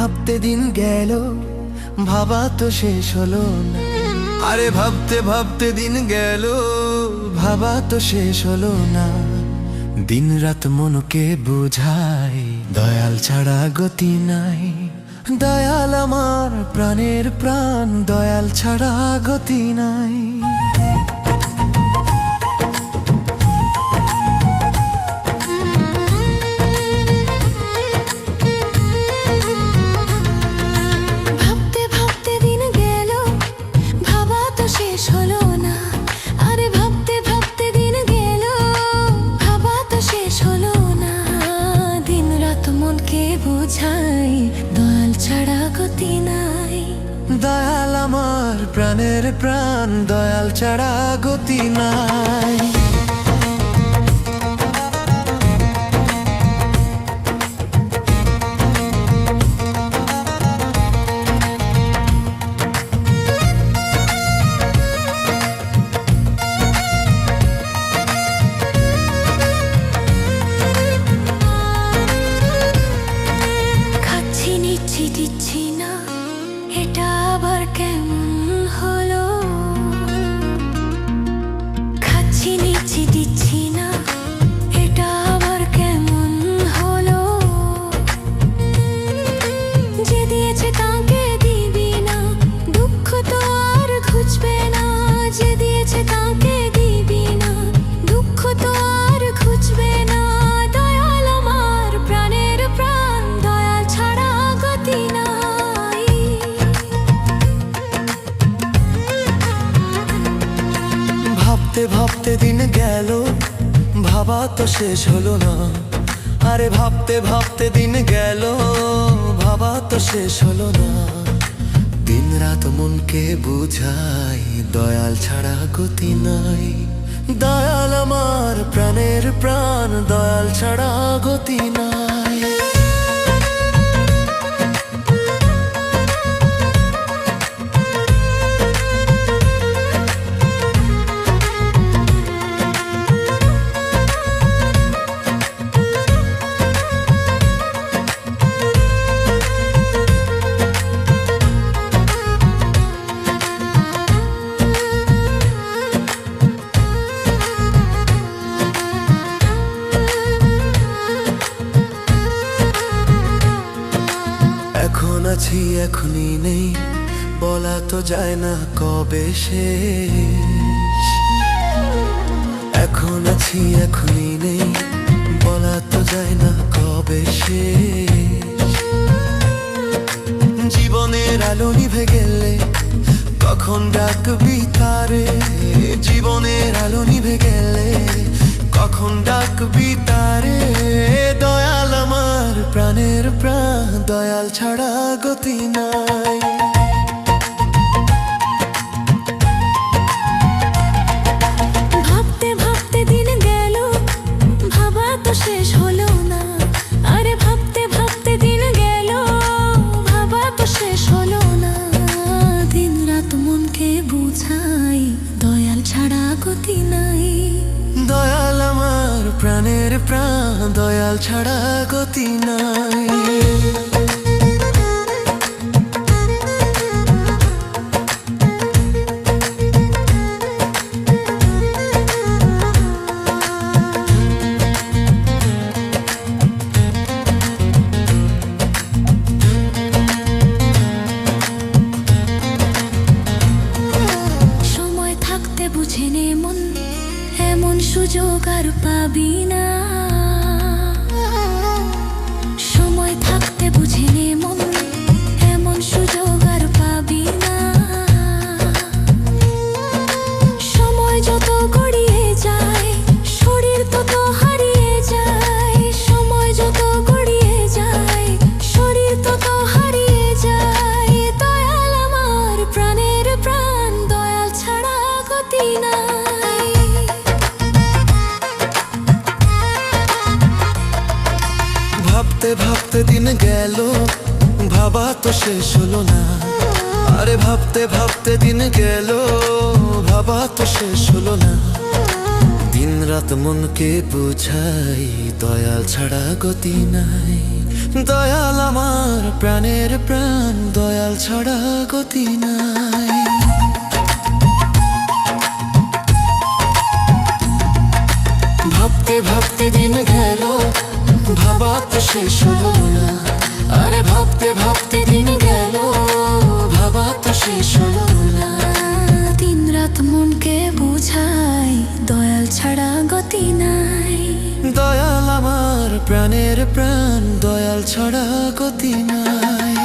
ভাবতে দিন গেল, ভাবা তো শেষ হলো না। আরে ভাবতে ভাবতে দিন গেল, ভাবা তো শেষ হলো না। দিন রাত মনকে বুঝাই, দয়াল ছাড়া গতি নাই। দয়াল আমার প্রাণের প্রাণ, দয়াল ছাড়া গতি নাই। ভাবতে ভাবতে দিন গেল, ভাবা তো শেষ হলো না। আরে ভাবতে ভাবতে দিন গেল, ভাবা তো শেষ হলো না। দিন রাত মনকে বোঝাই, দয়াল ছাড়া গতি নাই। দয়াল আমার প্রাণের প্রাণ, দয়াল ছাড়া গতি নাই। খাচ্ছি নিচ্ছি দিচ্ছি না, এটা আবার কেমন হলো? খাচ্ছি নিচ্ছি দিচ্ছি না, এটা আবার কেমন হলো? যে দিয়েছে তাকে দিবি না, দুঃখ তো আর ঘুচবে না। যে দিয়েছে তাকে দিবি না, দুঃখ তো আর ঘুচবে না। দয়াল আমার প্রাণের প্রাণ, দয়াল ছাড়া গতি নাই। ভাবতে ভাবতে দিন গেল, ভাবা তো শেষ হলো না। আরে ভাবতে ভাবতে দিন গেল, ভাবা তো শেষ হলো না। দিন রাত মনকে বুঝাই, দয়াল ছাড়া গতি নাই। দয়াল আমার প্রাণের প্রাণ, দয়াল ছাড়া গতি নাই। এখন আছি এখনই নেই, বলা তো যায় না কবে শেষ। এখন আছি এখনই নেই, বলা তো যায় না কবে শেষ। জীবনের আলো নিভে গেলে কখন ডাকবি তারে? জীবনের আলো নিভে গেলে কখন ডাকবি তারে? দয়াল আমার প্রাণের প্রাণ, দয়াল ছাড়া গতি নাই। ভাবতে ভাবতে দিন গেল, ভাবা তো শেষ হলো না। আরে ভাবতে ভাবতে দিন গেল, ভাবা তো শেষ হলো না। দিন রাত মনকে বুঝাই, দয়াল ছাড়া গতি নাই। দয়াল আমার প্রাণের প্রাণ, দয়াল ছাড়া গতি নাই। সময় থাকতে বুঝে নে মন, এমন সুযোগ আর পাবি না। সময় থাকতে বুঝে নে মন, এমন সুযোগ আর পাবি না। সময় যত গড়িয়ে যায়, শরীর তত হারিয়ে যায়। সময় যত গড়িয়ে যায়, শরীর তত হারিয়ে যায়। দয়াল আমার প্রাণের প্রাণ, দয়াল ছাড়া গতি নাই। ভাবতে ভাবতে দিন গেল, ভাবা তো শেষ হলো না। আরে ভাবতে ভাবতে দিন গেল, ভাবা তো শেষ হলো না। দিন রাত মনকে বুঝাই, দয়াল ছাড়া গতি নাই। দয়াল আমার প্রাণের প্রাণ, দয়াল ছাড়া গতি নাই। ভাবতে ভাবতে দিন গেল, ভাবা তো শেষ হলো না। আরে ভাবতে ভাবতে দিন গেল, ভাবা তো শেষ হলো না। দিন রাত মনকে বুঝাই, দয়াল ছাড়া গতি নাই। দয়াল আমার প্রাণের প্রাণ, দয়াল ছাড়া গতি নাই।